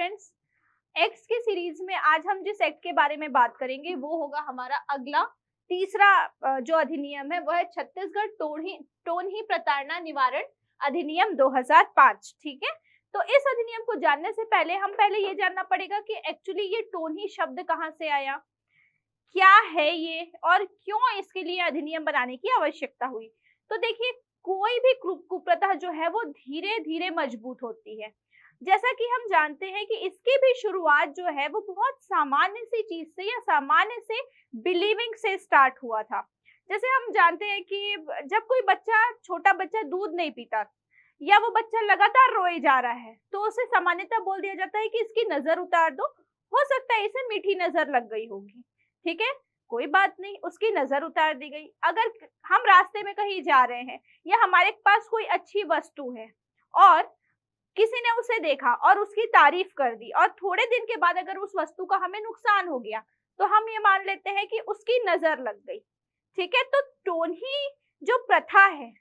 Students, act की series में आज हम जिस एक्ट के बारे में बात करेंगे वो होगा हमारा अगला तीसरा जो अधिनियम है वो है छत्तीसगढ़ टोनही प्रताड़ना निवारण अधिनियम 2005। ठीक है, तो इस अधिनियम को जानने से पहले हम ये जानना पड़ेगा कि एक्चुअली ये टोनही शब्द कहाँ से आया, क्या है ये और क्यों इसके लिए अधिनियम बनाने की आवश्यकता हुई। तो देखिए, कोई भी कुप्रथा जो है वो धीरे धीरे मजबूत होती है। जैसा कि हम जानते हैं कि इसकी भी शुरुआत जो है वो बहुत सामान्य सी चीज से या सामान्य से बिलीविंग से स्टार्ट हुआ था। जैसे हम जानते हैं कि जब कोई छोटा बच्चा दूध नहीं पीता या वो बच्चा लगातार रोए जा रहा है तो उसे सामान्यतः बोल दिया जाता है कि इसकी नजर उतार दो, हो सकता है इसे मीठी नजर लग गई होगी। ठीक है, कोई बात नहीं, उसकी नजर उतार दी गई। अगर हम रास्ते में कहीं जा रहे हैं या हमारे पास कोई अच्छी वस्तु है और किसी ने उसे देखा और उसकी तारीफ कर दी और थोड़े दिन के बाद अगर उस वस्तु का हमें नुकसान हो गया तो हम ये मान लेते हैं कि उसकी नजर लग गई। ठीक है, तो टोनही जो प्रथा है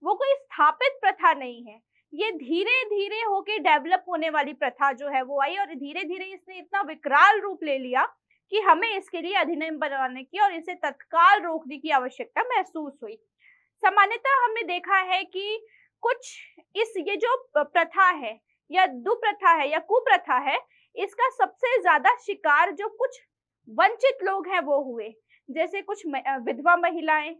वो कोई स्थापित प्रथा नहीं है, ये धीरे धीरे होके डेवलप होने वाली प्रथा जो है वो आई और धीरे धीरे इसने इतना विकराल रूप ले लिया कि हमें इसके लिए अधिनियम बनाने की और इसे तत्काल रोकने की आवश्यकता महसूस हुई। सामान्यतः हमने देखा है कि कुछ ये जो प्रथा है या दुप्रथा है या कुप्रथा है, इसका सबसे ज्यादा शिकार जो कुछ वंचित लोग हैं वो हुए। जैसे कुछ विधवा महिलाएं,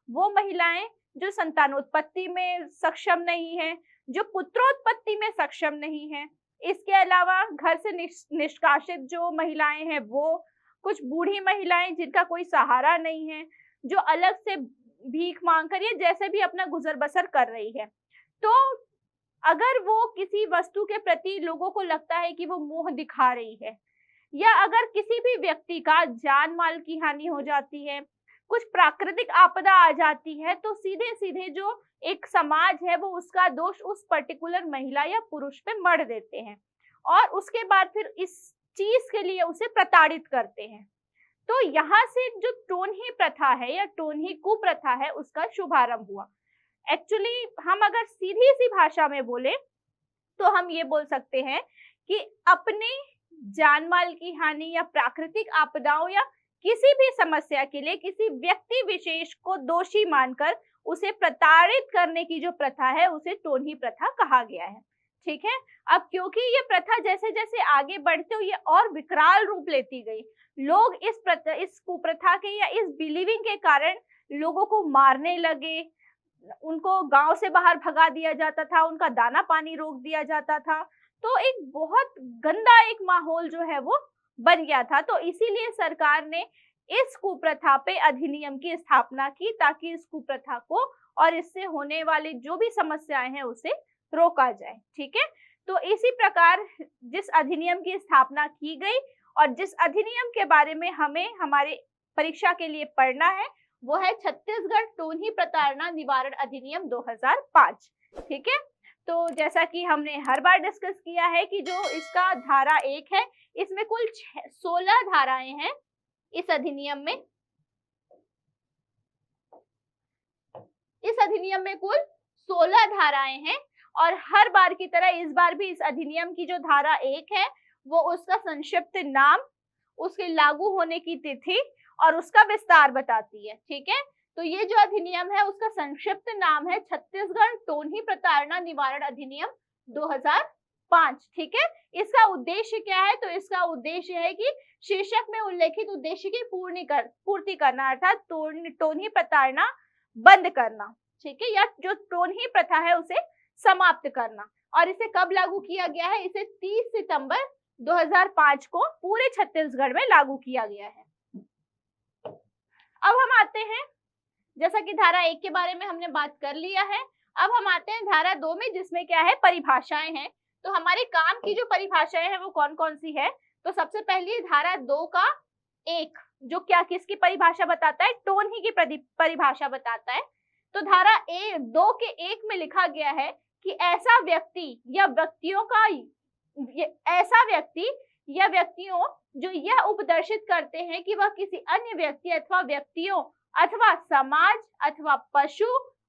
वो महिलाएं जो संतानोत्पत्ति में सक्षम नहीं है, जो पुत्रोत्पत्ति में सक्षम नहीं है। इसके अलावा घर से निष्कासित जो महिलाएं हैं, वो कुछ बूढ़ी महिलाएं जिनका कोई सहारा नहीं है, जो अलग से भीख मांगकर या जैसे भी अपना गुजर बसर कर रही है। तो अगर वो किसी वस्तु के प्रति लोगों को लगता है कि वो मोह दिखा रही है या अगर किसी भी व्यक्ति का जान माल की हानि हो जाती है, कुछ प्राकृतिक आपदा आ जाती है, तो सीधे सीधे जो एक समाज है वो उसका दोष उस पर्टिकुलर महिला या पुरुष पे मढ़ देते हैं और उसके बाद फिर इस चीज के लिए उसे प्रताड़ित करते हैं। तो यहाँ से जो टोनही प्रथा है या टोनही कुप्रथा है उसका शुभारंभ हुआ। एक्चुअली हम अगर सीधी सी भाषा में बोले तो हम ये बोल सकते हैं कि अपने जान माल की हानि या प्राकृतिक आपदाओं या किसी भी समस्या के लिए किसी व्यक्ति विशेष को दोषी मानकर उसे प्रताड़ित करने की जो प्रथा है उसे टोनही प्रथा कहा गया है। ठीक है, अब क्योंकि ये प्रथा जैसे जैसे आगे बढ़ते हुए और विकराल रूप लेती गई, लोग इस कुप्रथा के या इस बिलीविंग के कारण लोगों को मारने लगे, उनको गांव से बाहर भगा दिया जाता था, उनका दाना पानी रोक दिया जाता था। तो एक बहुत गंदा एक माहौल जो है वो बन गया था। तो इसीलिए सरकार ने इस कुप्रथा पे अधिनियम की स्थापना की ताकि इस कुप्रथा को और इससे होने वाली जो भी समस्याएं हैं उसे रोका जाए। ठीक है, तो इसी प्रकार जिस अधिनियम की स्थापना की गई और जिस अधिनियम के बारे में हमें हमारे परीक्षा के लिए पढ़ना है वो है छत्तीसगढ़ टोनही प्रताड़ना निवारण अधिनियम 2005। ठीक है, तो जैसा कि हमने हर बार डिस्कस किया है कि जो इसका धारा 1 है इसमें कुल 16 धाराएं हैं। इस अधिनियम में कुल 16 धाराएं हैं और हर बार की तरह इस बार भी इस अधिनियम की जो धारा 1 है वो उसका संक्षिप्त नाम, उसके लागू होने की तिथि और उसका विस्तार बताती है। ठीक है, तो ये जो अधिनियम है उसका संक्षिप्त नाम है छत्तीसगढ़ टोनही प्रताड़ना निवारण अधिनियम 2005। ठीक है, इसका उद्देश्य क्या है? तो इसका उद्देश्य है कि शीर्षक में उल्लेखित उद्देश्य की पूर्ति करना, अर्थात टोनही प्रताड़ना बंद करना। ठीक है, या जो टोनही प्रथा है उसे समाप्त करना। और इसे कब लागू किया गया है? इसे 30 सितंबर 2005 को पूरे छत्तीसगढ़ में लागू किया गया है। अब हम आते हैं, जैसा कि धारा 1 के बारे में हमने बात कर लिया है, अब हम आते हैं धारा 2 में जिसमें क्या है, परिभाषाएं हैं। तो हमारे काम की जो परिभाषाएं हैं वो कौन कौन सी है? तो सबसे पहली धारा 2 का 1 जो क्या किसकी परिभाषा बताता है? टोनही की परिभाषा बताता है। तो धारा 2 के 1 में लिखा गया है कि ऐसा व्यक्ति या व्यक्तियों जो यह उपदर्शित करते हैं कि वह किसी अन्य व्यक्ति अथवा व्यक्तियों अथवा समाज अथवा पशु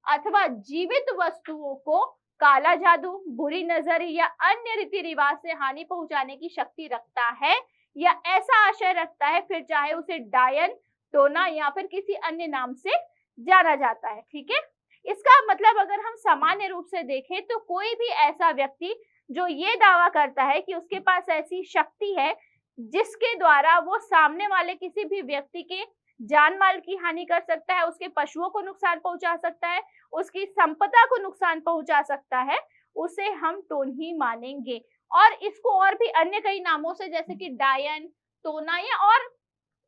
अथवा जीवित वस्तुओं को काला जादू, बुरी नजर या अन्य रीति रिवाज से हानि पहुंचाने की शक्ति रखता है या ऐसा आशय रखता है, फिर चाहे उसे डायन, टोना या फिर किसी अन्य नाम से जाना जाता है। ठीक है, इसका मतलब अगर हम सामान्य रूप से देखें तो कोई भी ऐसा व्यक्ति जो ये दावा करता है कि उसके पास ऐसी शक्ति है जिसके द्वारा वो सामने वाले किसी भी व्यक्ति के जान माल की हानि कर सकता है, उसके पशुओं को नुकसान पहुंचा सकता है, उसकी संपदा को नुकसान पहुंचा सकता है, उसे हम टोनही मानेंगे। और इसको और भी अन्य कई नामों से जैसे कि डायन, टोना या और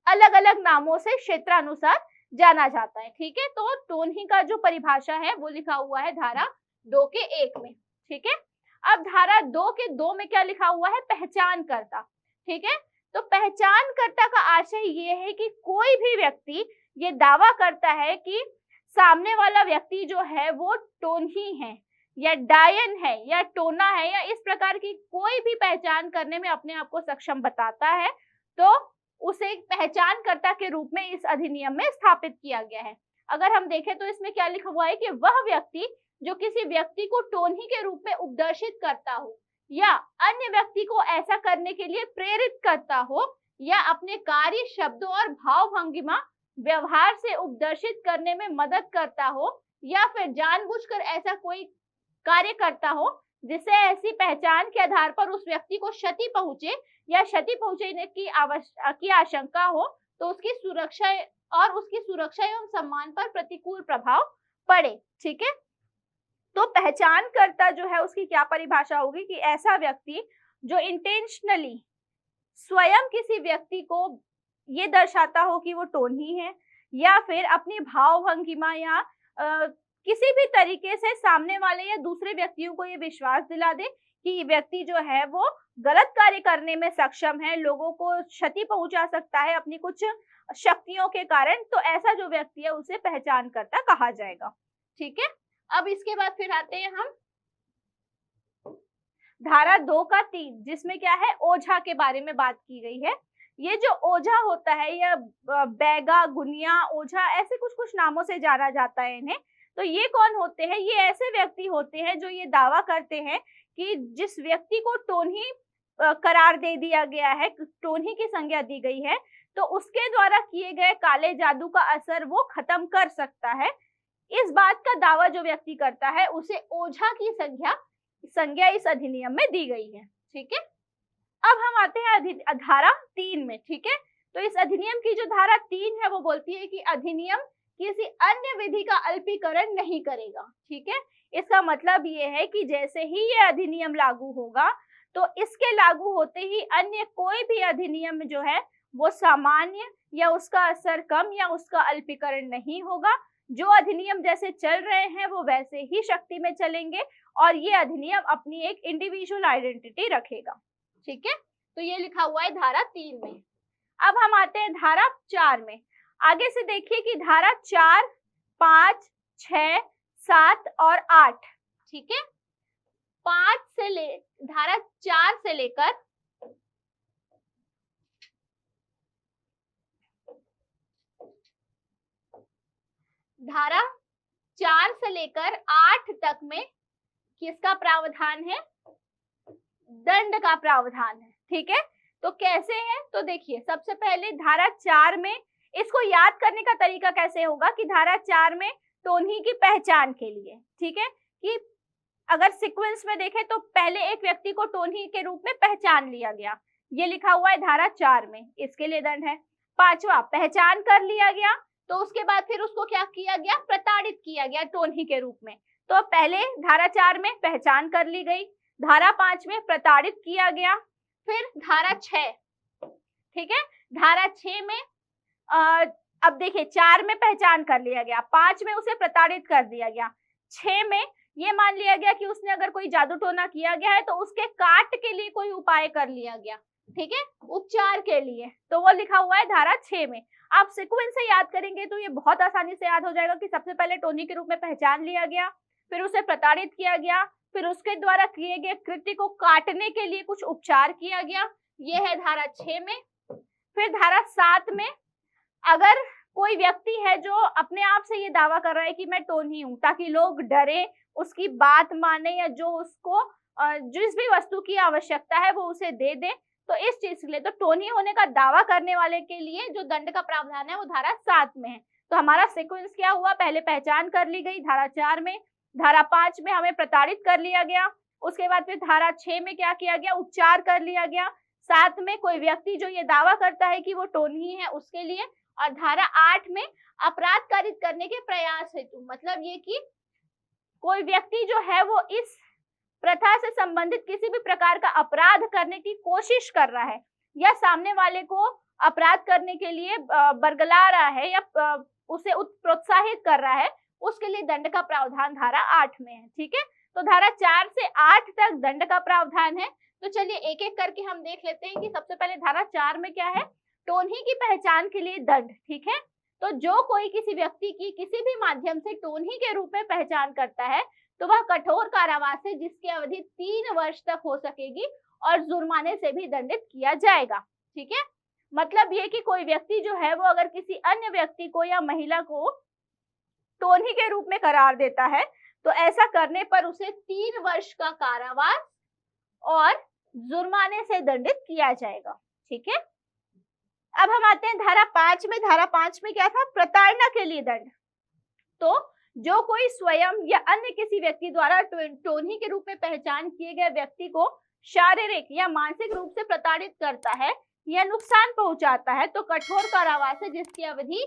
अलग अलग नामों से क्षेत्रानुसार जाना जाता है। ठीक है, तो टोनही का जो परिभाषा है वो लिखा हुआ है धारा 2 के 1 में। ठीक है, अब धारा 2 के 2 में क्या लिखा हुआ है? पहचानकर्ता। ठीक है, तो पहचानकर्ता का आशय ये है कि कोई भी व्यक्ति ये दावा करता है कि सामने वाला व्यक्ति जो है वो टोनही है या डायन है या टोना है या इस प्रकार की कोई भी पहचान करने में अपने आप को सक्षम बताता है, तो उसे पहचानकर्ता के रूप में इस अधिनियम में स्थापित किया गया है। अगर हम देखें तो इसमें क्या लिखा हुआ है कि वह व्यक्ति जो किसी व्यक्ति को टोनही के रूप में उपदर्शित करता हो या अन्य व्यक्ति को ऐसा करने के लिए प्रेरित करता हो या अपने कार्य, शब्दों और भाव भंगिमा व्यवहार से उपदर्शित करने में मदद करता हो या फिर जानबूझकर ऐसा कोई कार्य करता हो जिससे ऐसी पहचान के आधार पर उस व्यक्ति को क्षति पहुंचे या क्षति पहुंचने की आशंका हो, तो उसकी सुरक्षा एवं सम्मान पर प्रतिकूल प्रभाव पड़े। ठीक है, तो पहचानकर्ता जो है उसकी क्या परिभाषा होगी कि ऐसा व्यक्ति जो इंटेंशनली स्वयं किसी व्यक्ति को ये दर्शाता हो कि वो टोनही है या फिर अपनी भाव भंगिमा या किसी भी तरीके से सामने वाले या दूसरे व्यक्तियों को ये विश्वास दिला दे कि ये व्यक्ति जो है वो गलत कार्य करने में सक्षम है, लोगों को क्षति पहुंचा सकता है अपनी कुछ शक्तियों के कारण, तो ऐसा जो व्यक्ति है उसे पहचानकर्ता कहा जाएगा। ठीक है, अब इसके बाद फिर आते हैं हम धारा 2 का 3 जिसमें क्या है? ओझा के बारे में बात की गई है। ये जो ओझा होता है या बैगा, गुनिया, ओझा ऐसे कुछ कुछ नामों से जाना जाता है इन्हें। तो ये कौन होते हैं? ये ऐसे व्यक्ति होते हैं जो ये दावा करते हैं कि जिस व्यक्ति को टोनही करार दे दिया गया है, टोनही की संज्ञा दी गई है, तो उसके द्वारा किए गए काले जादू का असर वो खत्म कर सकता है। इस बात का दावा जो व्यक्ति करता है उसे ओझा की संज्ञा इस अधिनियम में दी गई है। ठीक है, अब हम आते हैं धारा 3 में। ठीक है, तो इस अधिनियम की जो धारा 3 है वो बोलती है कि अधिनियम किसी अन्य विधि का अल्पीकरण नहीं करेगा। ठीक है, इसका मतलब ये है कि जैसे ही ये अधिनियम लागू होगा तो इसके लागू होते ही अन्य कोई भी अधिनियम जो है वो सामान्य या उसका असर कम या उसका अल्पीकरण नहीं होगा। जो अधिनियम जैसे चल रहे हैं वो वैसे ही शक्ति में चलेंगे और ये अधिनियम अपनी एक इंडिविजुअल आइडेंटिटी रखेगा। ठीक है, तो ये लिखा हुआ है धारा 3 में। अब हम आते हैं धारा 4 में। आगे से देखिए कि धारा 4, 5, 6, 7 और 8। ठीक है, धारा 4 से लेकर धारा 4 से लेकर 8 तक में किसका प्रावधान है? दंड का प्रावधान है। ठीक है, तो कैसे है? तो देखिए, सबसे पहले धारा 4 में इसको याद करने का तरीका कैसे होगा कि धारा 4 में टोनही की पहचान के लिए, ठीक है, कि अगर सीक्वेंस में देखें तो पहले एक व्यक्ति को टोनही के रूप में पहचान लिया गया, ये लिखा हुआ है धारा 4 में, इसके लिए दंड है। 5वां, पहचान कर लिया गया तो उसके बाद फिर उसको क्या किया गया? प्रताड़ित किया गया टोनही के रूप में। तो पहले धारा 4 में पहचान कर ली गई, धारा 5 में प्रताड़ित किया गया, फिर धारा 6, ठीक है, धारा 6 में अब देखिए 4 में पहचान कर लिया गया, 5 में उसे प्रताड़ित कर दिया गया, 6 में ये मान लिया गया कि उसने अगर कोई जादू टोना किया गया है तो उसके काट के लिए कोई उपाय कर लिया गया, ठीक है, उपचार के लिए, तो वो लिखा हुआ है धारा 6 में। आप सीक्वेंस से याद करेंगे तो ये बहुत आसानी से याद हो जाएगा कि सबसे पहले टोनी के रूप में पहचान लिया गया, फिर उसे प्रताड़ित किया गया, फिर उसके द्वारा किए गए कृत्य को काटने के लिए कुछ उपचार किया गया, ये है धारा 6 में। फिर धारा 7 में अगर कोई व्यक्ति है जो अपने आप से ये दावा कर रहा है कि मैं टोन्ही हूँ, ताकि लोग डरे, उसकी बात माने, या जो उसको जिस भी वस्तु की आवश्यकता है वो उसे दे दे, तो इस चीज के लिए, तो टोन्ही होने का दावा करने वाले के लिए जो दंड का प्रावधान है वो धारा 7 में है। तो हमारा सीक्वेंस क्या हुआ, पहले पहचान कर ली गई धारा 4 में, धारा 5 में हमें प्रताड़ित कर लिया गया, उसके बाद फिर धारा 6 में क्या किया गया, उपचार कर लिया गया, 7 में कोई व्यक्ति जो ये दावा करता है कि वो टोन्ही है उसके लिए, और धारा 8 में अपराध कारित करने के प्रयास हेतु, मतलब ये कि कोई व्यक्ति जो है वो इस प्रथा से संबंधित किसी भी प्रकार का अपराध करने की कोशिश कर रहा है, या सामने वाले को अपराध करने के लिए बरगला रहा है, या उसे प्रोत्साहित कर रहा है, उसके लिए दंड का प्रावधान धारा 8 में है। ठीक है, तो धारा 4 से 8 तक दंड का प्रावधान है। तो चलिए एक एक करके हम देख लेते हैं कि सबसे पहले धारा 4 में क्या है, टोन्ही की पहचान के लिए दंड। ठीक है, तो जो कोई किसी व्यक्ति की किसी भी माध्यम से टोन्ही के रूप में पहचान करता है तो वह कठोर कारावास है जिसकी अवधि 3 वर्ष तक हो सकेगी और जुर्माने से भी दंडित किया जाएगा। ठीक है, मतलब ये कि कोई व्यक्ति जो है वो अगर किसी अन्य व्यक्ति को या महिला को टोन्ही के रूप में करार देता है तो ऐसा करने पर उसे 3 वर्ष का कारावास और जुर्माने से दंडित किया जाएगा। ठीक है, अब हम आते हैं धारा 5 में। धारा 5 में क्या था, प्रताड़ना के लिए दंड। तो जो कोई स्वयं या अन्य किसी व्यक्ति द्वारा टोन्ही के रूप में पहचान किए गए व्यक्ति को शारीरिक या मानसिक रूप से प्रताड़ित करता है या नुकसान पहुंचाता है तो कठोर कारावास है जिसकी अवधि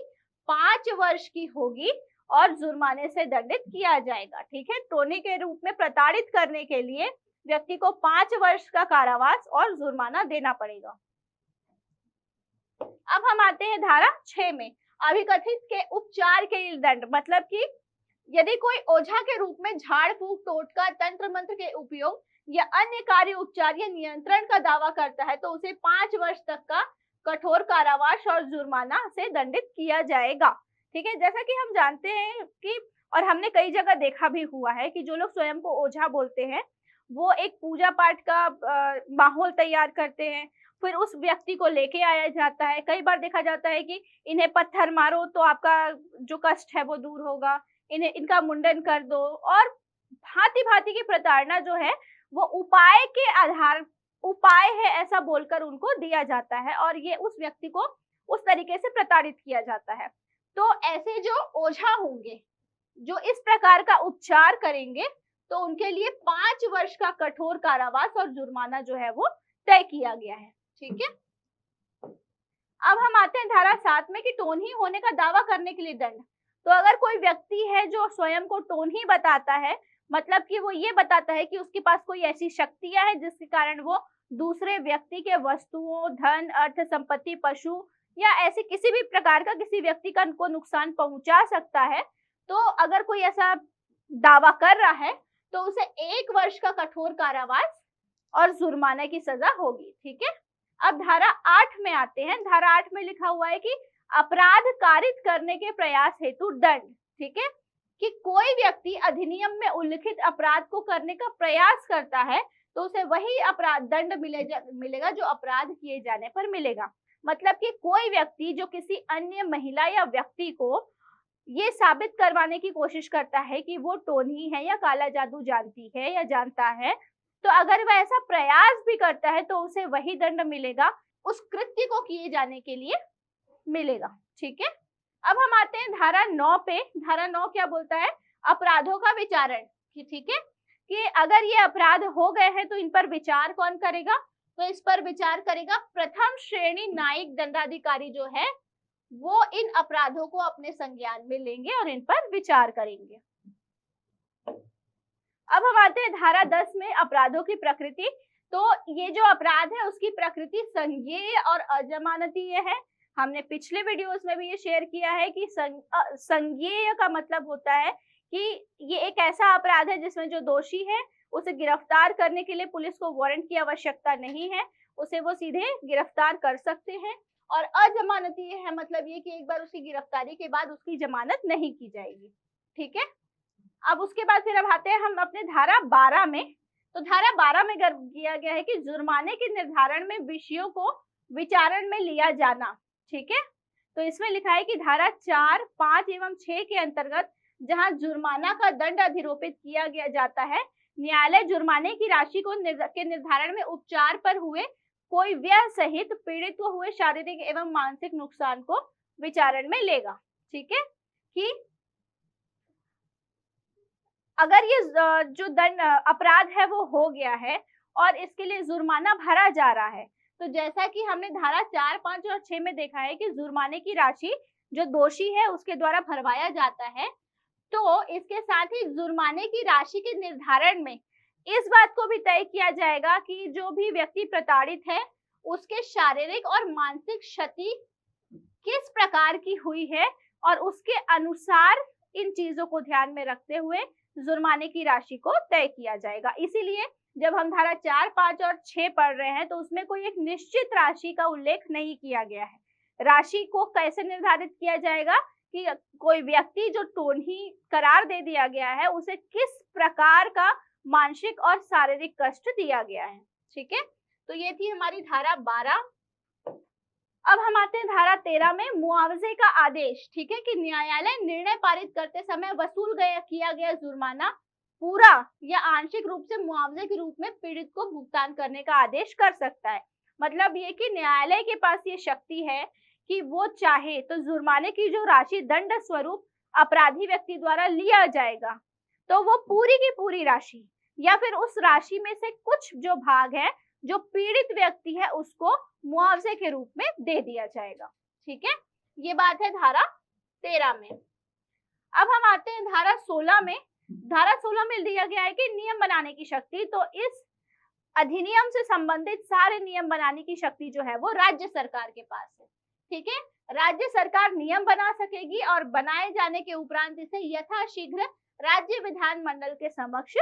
5 वर्ष की होगी और जुर्माने से दंडित किया जाएगा। ठीक है, टोन्ही के रूप में प्रताड़ित करने के लिए व्यक्ति को 5 वर्ष का कारावास और जुर्माना देना पड़ेगा। अब हम आते हैं धारा 6 में, अभिकथित के उपचार के लिए दंड। मतलब कि यदि कोई ओझा के रूप में झाड़ फूक, टोटका, तंत्र मंत्र के उपयोग या अन्य कार्य, उपचार या नियंत्रण का दावा करता है तो उसे 5 वर्ष तक का कठोर कारावास और जुर्माना से दंडित किया जाएगा। ठीक है, जैसा कि हम जानते हैं कि, और हमने कई जगह देखा भी हुआ है कि जो लोग स्वयं को ओझा बोलते हैं वो एक पूजा पाठ का माहौल तैयार करते हैं, फिर उस व्यक्ति को लेके आया जाता है। कई बार देखा जाता है कि इन्हें पत्थर मारो तो आपका जो कष्ट है वो दूर होगा, इन्हें इनका मुंडन कर दो, और भांति भांति की प्रताड़ना जो है वो उपाय के आधार, उपाय है ऐसा बोलकर उनको दिया जाता है और ये उस व्यक्ति को उस तरीके से प्रताड़ित किया जाता है। तो ऐसे जो ओझा होंगे जो इस प्रकार का उपचार करेंगे तो उनके लिए 5 वर्ष का कठोर कारावास और जुर्माना जो है वो तय किया गया है। ठीक है, अब हम आते हैं धारा 7 में कि टोन्ही होने का दावा करने के लिए दंड। तो अगर कोई व्यक्ति है जो स्वयं को टोन्ही बताता है, मतलब कि वो ये बताता है कि उसके पास कोई ऐसी शक्तियां हैं जिसके कारण वो दूसरे व्यक्ति के वस्तुओं, धन, अर्थ, संपत्ति, पशु या ऐसे किसी भी प्रकार का किसी व्यक्ति का को नुकसान पहुंचा सकता है, तो अगर कोई ऐसा दावा कर रहा है तो उसे 1 वर्ष का कठोर कारावास और जुर्माने की सजा होगी। ठीक है, अब धारा 8 में आते हैं। धारा 8 में लिखा हुआ है कि अपराध कारित करने के प्रयास हेतु दंड। ठीक है, कि कोई व्यक्ति अधिनियम में उल्लिखित अपराध को करने का प्रयास करता है तो उसे वही अपराध दंड मिलेगा जो अपराध किए जाने पर मिलेगा। मतलब कि कोई व्यक्ति जो किसी अन्य महिला या व्यक्ति को ये साबित करवाने की कोशिश करता है कि वो टोन्ही है या काला जादू जानती है या जानता है, तो अगर वह ऐसा प्रयास भी करता है तो उसे वही दंड मिलेगा, उस कृत्य को किए जाने के लिए मिलेगा। ठीक है, अब हम आते हैं धारा 9 पे। धारा 9 क्या बोलता है, अपराधों का विचारण। ठीक है, कि अगर ये अपराध हो गए हैं तो इन पर विचार कौन करेगा, तो इस पर विचार करेगा प्रथम श्रेणी न्यायिक दंडाधिकारी जो है वो इन अपराधों को अपने संज्ञान में लेंगे और इन पर विचार करेंगे। अब हम आते हैं धारा 10 में, अपराधों की प्रकृति। तो ये जो अपराध है उसकी प्रकृति संज्ञेय और अजमानतीय है। हमने पिछले वीडियोस में भी ये शेयर किया है कि संज्ञेय का मतलब होता है कि ये एक ऐसा अपराध है जिसमें जो दोषी है उसे गिरफ्तार करने के लिए पुलिस को वारंट की आवश्यकता नहीं है, उसे वो सीधे गिरफ्तार कर सकते हैं। और अजमानतीय है मतलब ये कि एक बार उसकी गिरफ्तारी के बाद उसकी जमानत नहीं की जाएगी। ठीक है, अब उसके बाद फिर अब आते हैं हम अपने धारा 12 में। तो धारा 12 में किया गया है कि जुर्माने के निर्धारण में विषयों को विचारण में लिया जाना। ठीक है, तो इसमें लिखा है कि धारा 4, 5 एवं 6 के अंतर्गत जहां जुर्माना का दंड अधिरोपित किया गया जाता है, न्यायालय जुर्माने की राशि को के निर्धारण में उपचार पर हुए कोई व्यय सहित पीड़ित को हुए शारीरिक एवं मानसिक नुकसान को विचारण में लेगा। ठीक है, कि अगर ये जो दंड अपराध है वो हो गया है और इसके लिए जुर्माना भरा जा रहा है, तो जैसा कि हमने धारा 4, 5 और 6 में देखा है कि जुर्माने की राशि जो दोषी है उसके द्वारा भरवाया जाता है, तो इसके साथ ही जुर्माने की राशि के निर्धारण में इस बात को भी तय किया जाएगा कि जो भी व्यक्ति प्रताड़ित है उसके शारीरिक और मानसिक क्षति किस प्रकार की हुई है और उसके अनुसार इन चीजों को ध्यान में रखते हुए जुर्माने की राशि को तय किया जाएगा। इसीलिए जब हम धारा 4, 5 और 6 पढ़ रहे हैं तो उसमें कोई एक निश्चित राशि का उल्लेख नहीं किया गया है। राशि को कैसे निर्धारित किया जाएगा कि कोई व्यक्ति जो टोनही करार दे दिया गया है उसे किस प्रकार का मानसिक और शारीरिक कष्ट दिया गया है। ठीक है, तो ये थी हमारी धारा 12। अब हम आते हैं धारा 13 में, मुआवजे का आदेश। ठीक है, कि न्यायालय निर्णय पारित करते समय वसूल किया गया जुर्माना पूरा या आंशिक रूप से मुआवजे के रूप में पीड़ित को भुगतान करने का आदेश कर सकता है। मतलब ये कि न्यायालय के पास ये शक्ति है कि वो चाहे तो जुर्माने की जो राशि दंड स्वरूप अपराधी व्यक्ति द्वारा लिया जाएगा, तो वो पूरी की पूरी राशि या फिर उस राशि में से कुछ जो भाग है जो पीड़ित व्यक्ति है उसको मुआवजे के रूप में दे दिया जाएगा। ठीक है, ये बात है धारा 13 में। अब हम आते हैं धारा 16 में। धारा 16 में दिया गया है कि नियम बनाने की शक्ति, तो इस अधिनियम से संबंधित सारे नियम बनाने की शक्ति जो है वो राज्य सरकार के पास है। ठीक है, राज्य सरकार नियम बना सकेगी और बनाए जाने के उपरांत इसे यथाशीघ्र राज्य विधानमंडल के समक्ष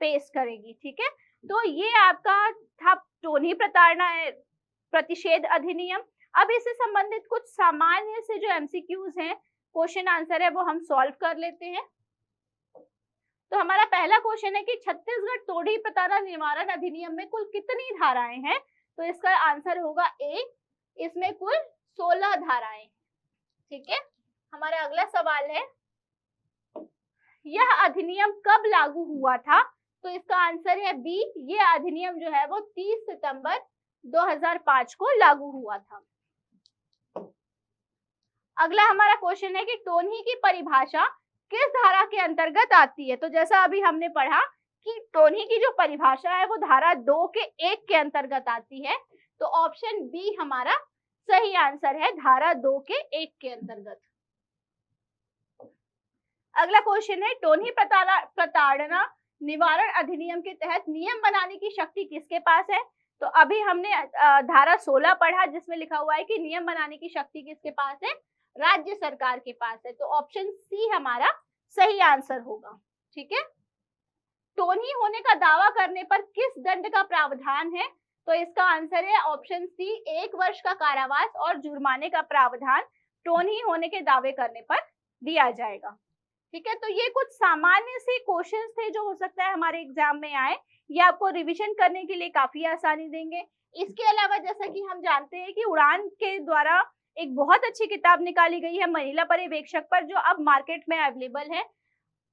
पेश करेगी। ठीक है, तो ये आपका था टोनी प्रताड़ना प्रतिषेध अधिनियम। अब इससे संबंधित कुछ सामान्य से जो एमसीक्यूज हैं, क्वेश्चन आंसर है, वो हम सॉल्व कर लेते हैं। तो हमारा पहला क्वेश्चन है कि छत्तीसगढ़ टोनी प्रताड़ना निवारण अधिनियम में कुल कितनी धाराएं हैं? तो इसका आंसर होगा ए, इसमें कुल 16 धाराएं। ठीक है, हमारा अगला सवाल है, यह अधिनियम कब लागू हुआ था? तो इसका आंसर है बी, ये अधिनियम जो है वो 30 सितंबर 2005 को लागू हुआ था। अगला हमारा क्वेश्चन है कि टोनही की परिभाषा किस धारा के अंतर्गत आती है? तो जैसा अभी हमने पढ़ा कि टोनही की जो परिभाषा है वो धारा 2 के 1 के अंतर्गत आती है, तो ऑप्शन बी हमारा सही आंसर है, धारा 2 के 1 के अंतर्गत। अगला क्वेश्चन है, टोनही प्रताड़ना निवारण अधिनियम के तहत नियम बनाने की शक्ति किसके पास है? तो अभी हमने धारा 16 पढ़ा जिसमें लिखा हुआ है कि नियम बनाने की शक्ति किसके पास है? राज्य सरकार के पास है, तो ऑप्शन सी हमारा सही आंसर होगा। ठीक है, टोनही होने का दावा करने पर किस दंड का प्रावधान है? तो इसका आंसर है ऑप्शन सी, 1 वर्ष का कारावास और जुर्माने का प्रावधान टोनही होने के दावे करने पर दिया जाएगा। ठीक है, तो ये कुछ सामान्य से क्वेश्चंस थे जो हो सकता है हमारे एग्जाम में आए, ये आपको रिवीजन करने के लिए काफी आसानी देंगे। इसके अलावा जैसा कि हम जानते हैं कि उड़ान के द्वारा एक बहुत अच्छी किताब निकाली गई है महिला पर्यवेक्षक पर, जो अब मार्केट में अवेलेबल है।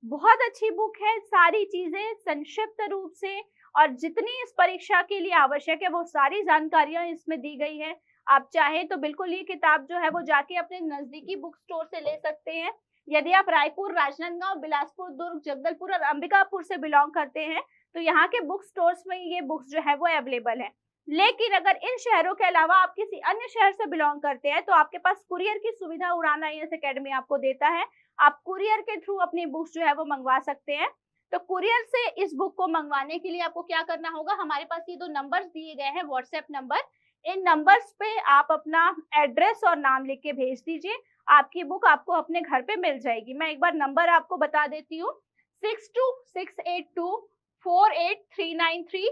बहुत अच्छी बुक है, सारी चीजें संक्षिप्त रूप से और जितनी इस परीक्षा के लिए आवश्यक है वो सारी जानकारियां इसमें दी गई है। आप चाहें तो बिल्कुल ये किताब जो है वो जाके अपने नजदीकी बुक स्टोर से ले सकते हैं। यदि आप रायपुर, राजनांदगांव, बिलासपुर, दुर्ग, जगदलपुर और अंबिकापुर से बिलोंग करते हैं तो यहाँ के बुक स्टोर्स में ये बुक्स जो है वो अवेलेबल है। लेकिन अगर इन शहरों के अलावा आप किसी अन्य शहर से बिलोंग करते हैं तो आपके पास कुरियर की सुविधा उड़ान IAS अकेडमी आपको देता है। आप कुरियर के थ्रू अपनी बुक्स जो है वो मंगवा सकते हैं। तो कुरियर से इस बुक को मंगवाने के लिए आपको क्या करना होगा, हमारे पास ये 2 नंबर्स दिए गए हैं व्हाट्सएप नंबर, इन नंबर्स पे आप अपना एड्रेस और नाम लिख के भेज दीजिए, आपकी बुक आपको अपने घर पे मिल जाएगी। मैं एक बार नंबर आपको बता देती हूँ, 6268248393,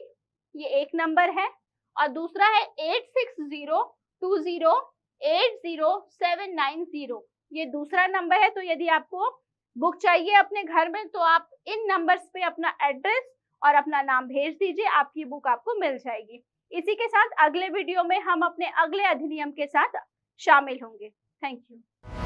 ये एक नंबर है, और दूसरा है 8602080790, ये दूसरा नंबर है। तो यदि आपको बुक चाहिए अपने घर में तो आप इन नंबर्स पे अपना एड्रेस और अपना नाम भेज दीजिए, आपकी बुक आपको मिल जाएगी। इसी के साथ अगले वीडियो में हम अपने अगले अधिनियम के साथ शामिल होंगे। Thank you.